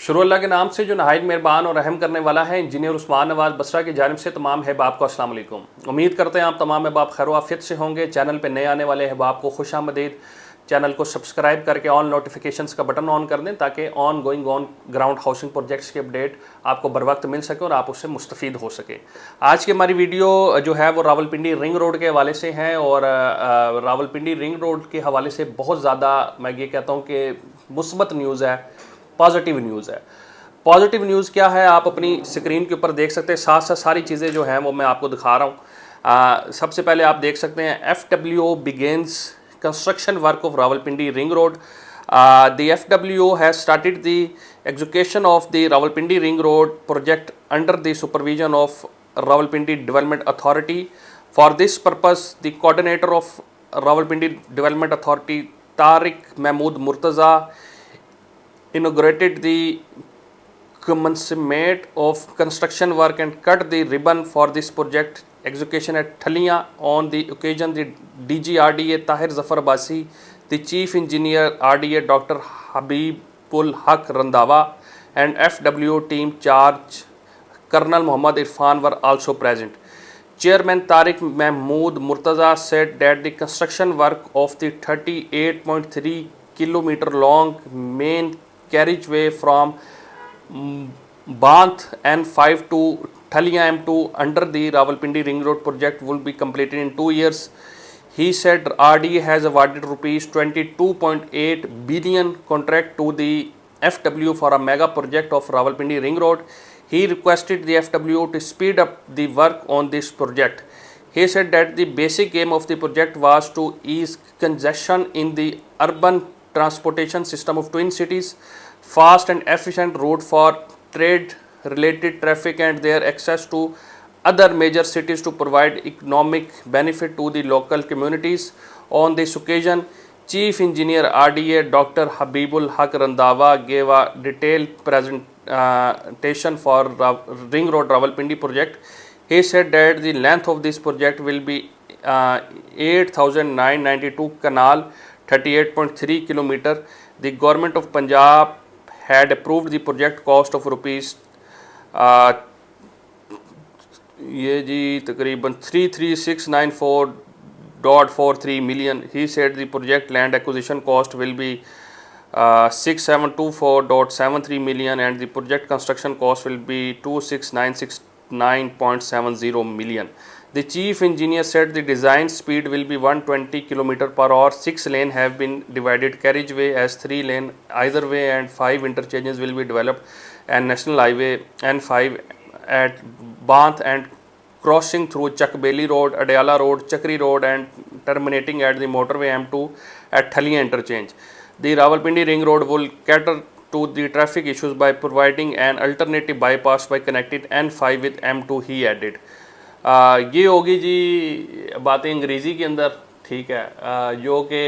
शुरू अल्लाह के नाम से जो नहायत मेहरबान और रहम करने वाला है। इंजीनियर उस्मान नवाज बसरा की जानिब से तमाम अहबाब को अस्सलाम वालेकुम। उम्मीद करते हैं आप तमाम अहबाब खैर आफियत से होंगे। चैनल पे नए आने वाले अहबाब को खुश आमदीद। चैनल को सब्सक्राइब करके ऑन नोटिफिकेशंस का बटन ऑन कर दें ताकि on going on ground housing projects के अपडेट आपको बर वक्त मिल सके और आप उससे मुस्तफ़ीद हो सके। आज की हमारी वीडियो जो है वो रावलपिंडी रिंग रोड के हवाले से है और रावलपिंडी रिंग रोड के हवाले से बहुत ज़्यादा मैं ये कहता हूँ कि मुस्बत न्यूज़ है, पॉजिटिव न्यूज़ है। पॉजिटिव न्यूज़ क्या है आप अपनी स्क्रीन के ऊपर देख सकते हैं। साथ साथ सारी चीज़ें जो हैं वो मैं आपको दिखा रहा हूँ। सबसे पहले आप देख सकते हैं FWO begins construction work of Rawalpindi Ring Road. The FWO has started the execution of the Rawalpindi Ring Road project under the supervision of Rawalpindi Development Authority. For this purpose, the coordinator of Rawalpindi Development Authority, Tariq Mahmood Murtaza, inaugurated the commencement of construction work and cut the ribbon for this project execution at Thaliya. On the occasion, the DG RDA Tahir Zafar Abbasi, the Chief Engineer RDA Dr. Habibul Haq Randhawa and FWO team charge Colonel Muhammad Irfan were also present. Chairman Tariq Mahmood Murtaza said that the construction work of the 38.3 km long main carriageway from Banth N5 to Thaliya M2 under the Rawalpindi Ring Road project will be completed in 2 years. He said RDA has awarded rupees 22.8 billion contract to the FWO for a mega project of Rawalpindi Ring Road. He requested the FWO to speed up the work on this project. He said that the basic aim of the project was to ease congestion in the urban transportation system of twin cities, fast and efficient route for trade related traffic and their access to other major cities to provide economic benefit to the local communities. On this occasion, Chief Engineer RDA Dr. Habibul Haq Randhawa gave a detailed presentation for Ring Road Rawalpindi project. He said that the length of this project will be 8,992 canal, 38.3 km. The government of Punjab had approved the project cost of rupees ये जी तकरीबन 33694.43 million. He said the project land acquisition cost will be 6724.73 million and the project construction cost will be 26969.70 million. The chief engineer said the design speed will be 120 km per hour. 6 lanes have been divided carriageway as 3 lanes either way and 5 interchanges will be developed and National Highway N5 at Banth and crossing through Chakbeli Road, Adayala Road, Chakri Road and terminating at the motorway M2 at Thaliya interchange. The Rawalpindi Ring Road will cater to the traffic issues by providing an alternative bypass by connecting N5 with M2, he added. ये होगी जी बातें अंग्रेज़ी के अंदर, ठीक है, जो कि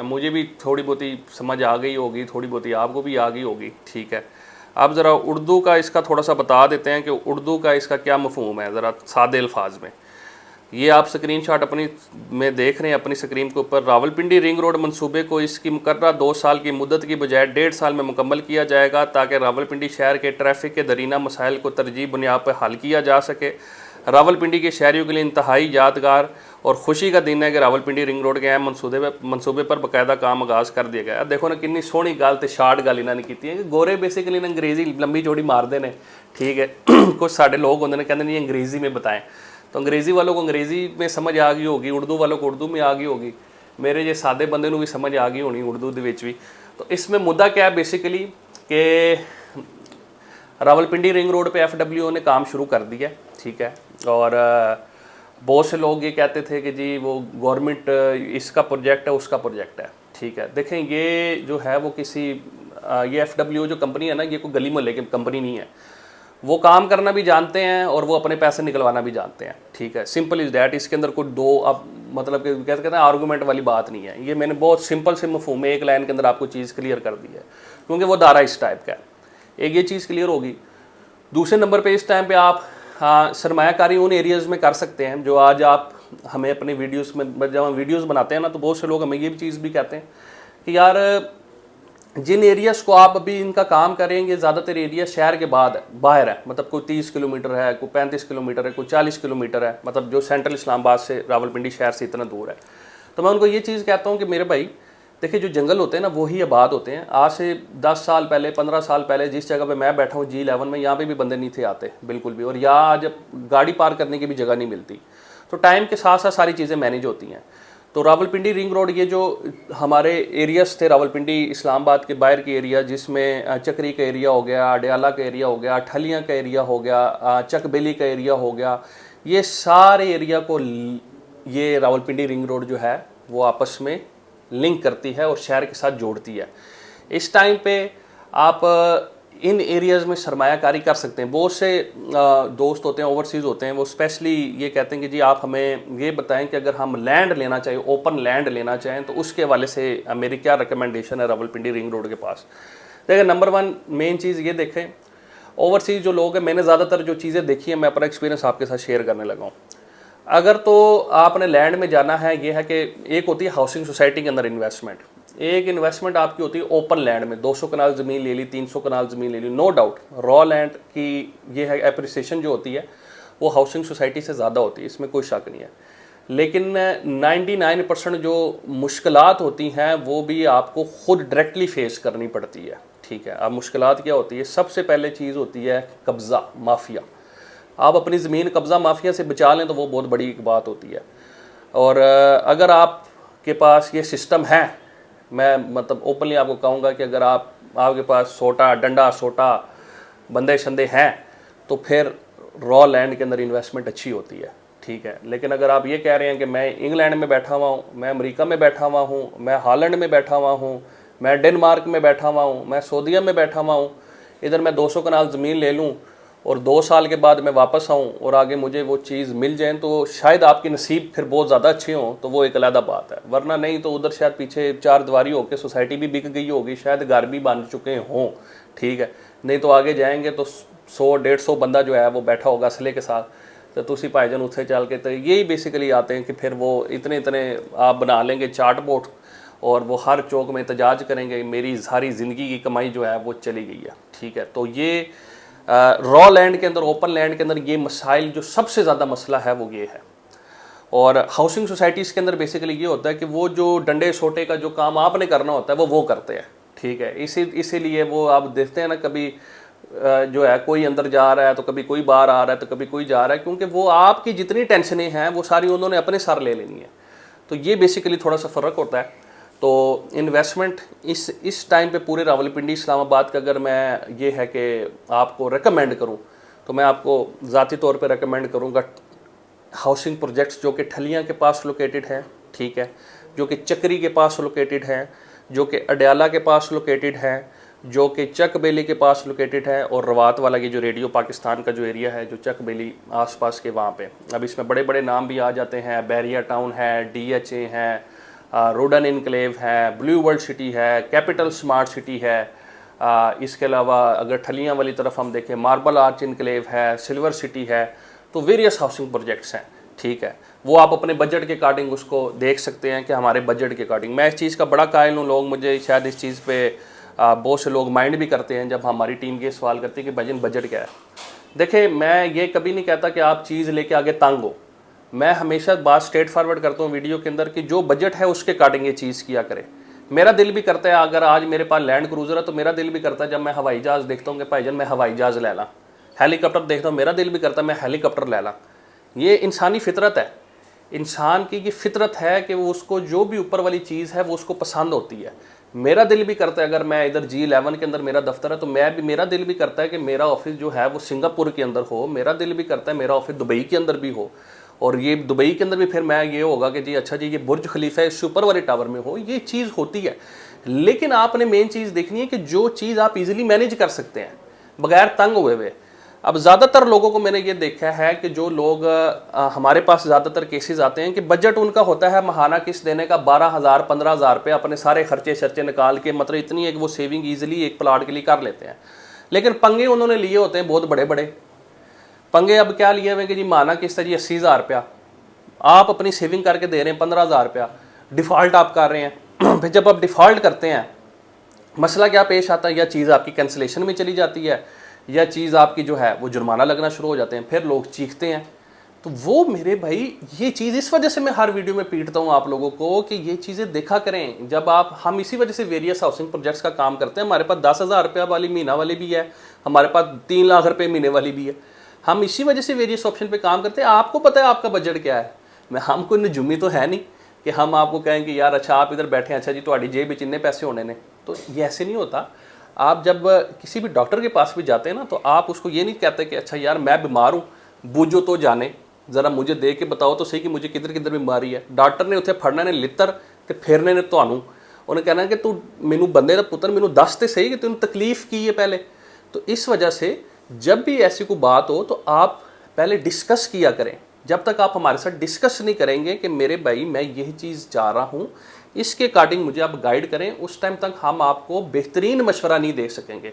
मुझे भी थोड़ी बहुत ही समझ आ गई होगी, थोड़ी बहुत ही आपको भी आ गई होगी, ठीक है। अब ज़रा उर्दू का इसका थोड़ा सा बता देते हैं कि उर्दू का इसका क्या मफ़हूम है, ज़रा सादे अल्फाज में। ये आप स्क्रीनशॉट अपनी में देख रहे हैं अपनी स्क्रीन के ऊपर। रावलपिंडी रिंग रोड मंसूबे को इसकी मुकर्ररा 2 साल की मुद्दत की बजाय 1.5 साल में मुकम्मल किया जाएगा ताकि रावलपिंडी शहर के ट्रैफिक के दरीना मसाइल को तरजीह बुनियाद पर हल किया जा सके। रावलपिंडी के शहरियों के लिए इंतहाई यादगार और खुशी का दिन है कि रावलपिंडी रिंग रोड के अहम मनसूबे पर बाकायदा काम आगाज़ कर दिया गया। देखो ना कितनी सोहनी गल तो शार्ट गल इन्होंने की है कि गोरे बेसिकली अंग्रेज़ी लंबी चौड़ी मारते हैं, ठीक है। कुछ साढ़े लोग होंगे ने कहते नहीं अंग्रेज़ी में बताएं, तो अंग्रेज़ी वालों को अंग्रेज़ी में समझ आ गई होगी, उर्दू वालों को उर्दू में आ गई होगी, मेरे जे सादे बंदे भी समझ आ गई होनी उर्दू के भी। तो इसमें मुद्दा क्या है बेसिकली कि रावलपिंडी रिंग रोड पे FWO ने काम शुरू कर दिया, ठीक है। और बहुत से लोग ये कहते थे कि जी वो गवर्नमेंट इसका प्रोजेक्ट है उसका प्रोजेक्ट है, ठीक है। देखें ये जो है वो किसी ये FWO जो कंपनी है ना, ये कोई गली मोहल्ले की कंपनी नहीं है। वो काम करना भी जानते हैं और वो अपने पैसे निकलवाना भी जानते हैं, ठीक है। Simple is that. इसके अंदर कोई दो अब मतलब कि कहते हैं आर्गूमेंट वाली बात नहीं है। ये मैंने बहुत सिंपल से मफहूम में एक लाइन के अंदर आपको चीज़ क्लियर कर दी है, क्योंकि वो दायरा इस टाइप का है। एक ये चीज़ क्लियर होगी। दूसरे नंबर पे इस टाइम पे आप सरमायाकारी उन एरियाज़ में कर सकते हैं जो आज आप हमें अपनी वीडियोस में जब हम वीडियोस बनाते हैं ना, तो बहुत से लोग हमें ये भी चीज़ भी कहते हैं कि यार जिन एरियाज़ को आप अभी इनका काम करेंगे, ज़्यादातर एरिया शहर के बाद बाहर है, मतलब कोई 30 किलोमीटर है, कोई 35 किलोमीटर है, कोई 40 किलोमीटर है, मतलब जो सेंट्रल इस्लामाबाद से रावलपिंडी शहर से इतना दूर है। तो मैं उनको ये चीज़ कहता हूँ कि मेरे भाई देखिए, जो जंगल होते हैं ना वही आबाद होते हैं। आज से 10 साल पहले, 15 साल पहले जिस जगह पे मैं बैठा हूँ G11 में, यहाँ पे भी बंदे नहीं थे आते बिल्कुल भी, और यहाँ जब गाड़ी पार्क करने की भी जगह नहीं मिलती। तो टाइम के साथ साथ सारी चीज़ें मैनेज होती हैं। तो रावलपिंडी रिंग रोड, ये जो हमारे एरियाज़ थे रावलपिंडी इस्लामाबाद के बाहर के एरिया, जिसमें चक्री का एरिया हो गया, अडयाला का एरिया हो गया, ठलियाँ का एरिया हो गया, चकबेली का एरिया हो गया, ये सारे एरिया को ये रावलपिंडी रिंग रोड जो है वो आपस में लिंक करती है और शहर के साथ जोड़ती है। इस टाइम पे आप इन एरियाज़ में सरमायाकारी कर सकते हैं। बहुत से दोस्त होते हैं, ओवरसीज़ होते हैं, वो स्पेशली ये कहते हैं कि जी आप हमें ये बताएं कि अगर हम लैंड लेना चाहें, ओपन लैंड लेना चाहें, तो उसके हवाले से मेरी क्या रिकमेंडेशन है रावलपिंडी रिंग रोड के पास। देखिए, नंबर 1 मेन चीज़ ये देखें, ओवरसीज़ जो लोग हैं, मैंने ज़्यादातर जो चीज़ें देखी हैं, मैं अपना एक्सपीरियंस आपके साथ शेयर करने लगा हूँ। अगर तो आपने लैंड में जाना है, ये है कि एक होती है हाउसिंग सोसाइटी के अंदर इन्वेस्टमेंट, एक इन्वेस्टमेंट आपकी होती है ओपन लैंड में। 200 कनाल ज़मीन ले ली, 300 कनाल ज़मीन ले ली, नो डाउट रॉ लैंड की ये है एप्रिसिएशन जो होती है वो हाउसिंग सोसाइटी से ज़्यादा होती है, इसमें कोई शक नहीं है। लेकिन 99% जो मुश्किलात होती हैं वो भी आपको खुद डायरेक्टली फेस करनी पड़ती है। ठीक है, अब मुश्किलात क्या होती है? सबसे पहले चीज़ होती है कब्ज़ा माफिया। आप अपनी ज़मीन कब्ज़ा माफिया से बचा लें तो वो बहुत बड़ी एक बात होती है। और अगर आपके पास ये सिस्टम है, मैं मतलब ओपनली आपको कहूँगा कि अगर आपके पास सोटा डंडा सोटा बंदे शंदे हैं तो फिर रॉ लैंड के अंदर इन्वेस्टमेंट अच्छी होती है। ठीक है, लेकिन अगर आप ये कह रहे हैं कि मैं इंग्लैंड में बैठा हुआ हूँ, मैं अमेरिका में बैठा हुआ हूँ, मैं हॉलैंड में बैठा हुआ हूँ, मैं डेनमार्क में बैठा हुआ हूँ, मैं सऊदीया में बैठा हुआ हूँ, इधर मैं 200 कनाल ज़मीन ले लूँ और 2 साल के बाद मैं वापस आऊँ और आगे मुझे वो चीज़ मिल जाए, तो शायद आपकी नसीब फिर बहुत ज़्यादा अच्छे हों, तो वो एक अलग बात है। वरना नहीं तो उधर शायद पीछे 4 दीवारी होकर सोसाइटी भी बिक गई होगी, शायद घर भी बन चुके हों। ठीक है, नहीं तो आगे जाएंगे तो 100-150 बंदा जो है वो बैठा होगा असले के साथ, तो तुसी भाईजान उससे चल के, तो यही बेसिकली आते हैं कि फिर वो इतने इतने आप बना लेंगे चार्ट बोर्ड और वो हर चौक में एहतजाज करेंगे, मेरी सारी ज़िंदगी की कमाई जो है वो चली गई है। ठीक है, तो ये रॉ लैंड के अंदर, ओपन लैंड के अंदर ये मसाइल जो सबसे ज़्यादा मसला है वो ये है। और हाउसिंग सोसाइटीज़ के अंदर बेसिकली ये होता है कि वो जो डंडे सोटे का जो काम आपने करना होता है वो करते हैं। ठीक है, इसीलिए वो आप देखते हैं ना, कभी जो है कोई अंदर जा रहा है तो कभी कोई बाहर आ रहा है तो कभी कोई जा रहा है, क्योंकि वो आपकी जितनी टेंशनें हैं वो सारी उन्होंने अपने सर ले लेनी है। तो ये बेसिकली थोड़ा सा फ़र्क होता है। तो इन्वेस्टमेंट इस टाइम पे पूरे रावलपिंडी इस्लामाबाद का अगर मैं ये है कि आपको रेकमेंड करूं तो मैं आपको ज़ाती तौर पे रेकमेंड करूंगा हाउसिंग प्रोजेक्ट्स जो कि ठलियाँ के पास लोकेटेड है। ठीक है, जो कि चक्री के पास लोकेटेड है, जो कि अडयाला के पास लोकेटेड है, जो कि चक बेली के पास लोकेटेड है, और रवात वाला ये जो रेडियो पाकिस्तान का जो एरिया है, जो चक बेली आसपास के वहाँ पे, अब इसमें बड़े बड़े नाम भी आ जाते हैं, बैरिया टाउन है, DHA है, रोडन इनक्लेव है, ब्लू वर्ल्ड सिटी है, कैपिटल स्मार्ट सिटी है। इसके अलावा अगर ठलियाँ वाली तरफ हम देखें, मार्बल आर्च इनक्लेव है, सिल्वर सिटी है, तो वेरियस हाउसिंग प्रोजेक्ट्स हैं। ठीक है, वो आप अपने बजट के अकॉर्डिंग उसको देख सकते हैं कि हमारे बजट के अकॉर्डिंग। मैं इस चीज़ का बड़ा कायल हूँ, लोग मुझे शायद इस चीज़ पे बहुत से लोग माइंड भी करते हैं जब हमारी टीम के सवाल करते हैं कि भाईजान बजट क्या है। देखिए, मैं ये कभी नहीं कहता कि आप चीज़ लेके आगे तंग हो। मैं हमेशा बात स्ट्रेट फॉरवर्ड करता हूँ वीडियो के अंदर कि जो बजट है उसके अकॉर्डिंग ये चीज़ किया करे। मेरा दिल भी करता है, अगर आज मेरे पास लैंड क्रूज़र है तो मेरा दिल भी करता है जब मैं हवाई जहाज़ देखता हूँ कि भाईजान मैं हवाई जहाज़ ले ला। हेलीकॉप्टर देखता हूँ, मेरा दिल भी करता है मैं हेलीकॉप्टर ले ला। ये इंसानी फितरत है, इंसान की ये फितरत है कि वो उसको जो भी ऊपर वाली चीज़ है वो उसको पसंद होती है। मेरा दिल भी करता है, अगर मैं इधर G11 के अंदर मेरा दफ्तर है तो मेरा दिल भी करता है कि मेरा ऑफिस जो है वो सिंगापुर के अंदर हो। मेरा दिल भी करता है मेरा ऑफिस दुबई के अंदर भी हो, और ये दुबई के अंदर भी फिर मैं ये होगा कि जी अच्छा जी ये बुर्ज खलीफा है इससे ऊपर वाले टावर में हो। ये चीज़ होती है, लेकिन आपने मेन चीज़ देखनी है कि जो चीज़ आप इजीली मैनेज कर सकते हैं बगैर तंग हुए। अब ज़्यादातर लोगों को मैंने ये देखा है कि जो लोग हमारे पास ज़्यादातर केसेस आते हैं कि बजट उनका होता है महाना किस्त देने का 12,000 15,000 रुपये, अपने सारे खर्चे शर्चे निकाल के, मतलब इतनी है कि वो सेविंग ईजिली एक प्लाट के लिए कर लेते हैं। लेकिन पंगे उन्होंने लिए होते हैं बहुत बड़े बड़े पंगे। अब क्या लिए हुए कि जी माना किस्त है जी 80,000 रुपया, आप अपनी सेविंग करके दे रहे हैं 15,000 रुपया, डिफ़ॉल्ट आप कर रहे हैं। फिर जब आप डिफ़ॉल्ट करते हैं, मसला क्या पेश आता है, या चीज़ आपकी कैंसिलेशन में चली जाती है, या चीज़ आपकी जो है वो जुर्माना लगना शुरू हो जाते हैं, फिर लोग चीखते हैं। तो वो मेरे भाई ये चीज़, इस वजह से मैं हर वीडियो में पीटता हूँ आप लोगों को कि ये चीज़ें देखा करें। जब हम इसी वजह से वेरियस हाउसिंग प्रोजेक्ट्स का काम करते हैं। हमारे पास 10,000 रुपया वाली महीना वाली भी है, हमारे पास 3 लाख रुपये महीने वाली भी है। हम इसी वजह से वेरियस ऑप्शन पे काम करते हैं। आपको पता है आपका बजट क्या है। मैं हम कोई नजुमी तो है नहीं कि हम आपको कहें कि यार अच्छा आप इधर बैठे हैं, अच्छा जी तुम्हारी जेब में इतने पैसे होने ने। तो ये ऐसे नहीं होता। आप जब किसी भी डॉक्टर के पास भी जाते हैं ना, तो आप उसको ये नहीं कहते कि अच्छा यार मैं बीमार हूँ, बूझो तो जाने, ज़रा मुझे दे के बताओ तो सही कि मुझे किधर किधर बीमारी है। डॉक्टर ने उत्थे फड़ना ने लित्तर ते फेरने ने ਤੁਹਾਨੂੰ, उन्हें कहना कि तू मैनू बंदे का पुत्र मैनू दस तो सही कि तैनू तकलीफ की है पहले। तो इस वजह से जब भी ऐसी कोई बात हो तो आप पहले डिस्कस किया करें। जब तक आप हमारे साथ डिस्कस नहीं करेंगे कि मेरे भाई मैं यही चीज़ चाह रहा हूँ, इसके अकॉर्डिंग मुझे आप गाइड करें, उस टाइम तक हम आपको बेहतरीन मशवरा नहीं दे सकेंगे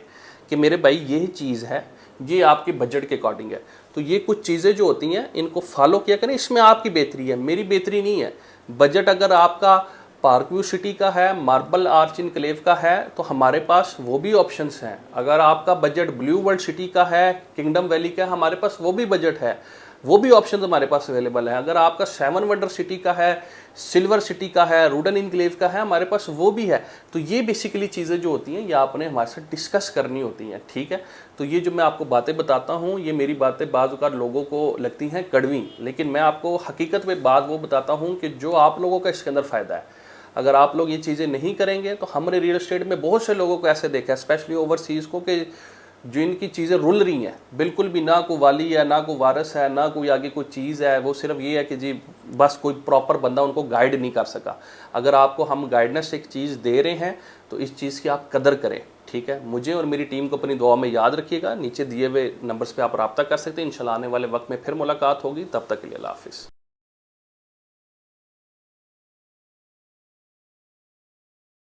कि मेरे भाई यही चीज़ है, ये आपके बजट के अकॉर्डिंग है। तो ये कुछ चीज़ें जो होती हैं इनको फॉलो किया करें, इसमें आपकी बेहतरी है, मेरी बेहतरी नहीं है। बजट अगर आपका पार्क व्यू सिटी का है, मार्बल आर्च इनक्लेव का है, तो हमारे पास वो भी ऑप्शंस हैं। अगर आपका बजट ब्लू वर्ल्ड सिटी का है, किंगडम वैली का है, हमारे पास वो भी बजट है, वो भी ऑप्शन हमारे पास अवेलेबल है। अगर आपका 7 वंडर सिटी का है, सिल्वर सिटी का है, रूडन इनक्लेव का है, हमारे पास वो भी है। तो ये बेसिकली चीज़ें जो होती हैं ये आपने हमारे साथ डिस्कस करनी होती हैं, ठीक है। तो ये जो मैं आपको बातें बताता हूँ, ये मेरी बातें बाज़ औक़ात लोगों को लगती हैं कड़वी, लेकिन मैं आपको हकीकत में बात वो बताता हूँ कि जो आप लोगों का इसके अंदर फ़ायदा है। अगर आप लोग ये चीज़ें नहीं करेंगे तो हमने रियल एस्टेट में बहुत से लोगों को ऐसे देखा है, स्पेशली ओवरसीज़ को, कि जो इनकी चीज़ें रुल रही हैं, बिल्कुल भी ना कोई वाली है, ना कोई वारिस है, ना कोई आगे कोई चीज़ है, वो सिर्फ ये है कि जी बस कोई प्रॉपर बंदा उनको गाइड नहीं कर सका। अगर आपको हम गाइडेंस एक चीज़ दे रहे हैं तो इस चीज़ की आप कदर करें, ठीक है। मुझे और मेरी टीम को अपनी दुआ में याद रखिएगा। नीचे दिए हुए नंबर्स पर आप रब्ता कर सकते हैं। इंशाल्लाह आने वाले वक्त में फिर मुलाकात होगी। तब तक के लिए अल्लाह हाफिज़।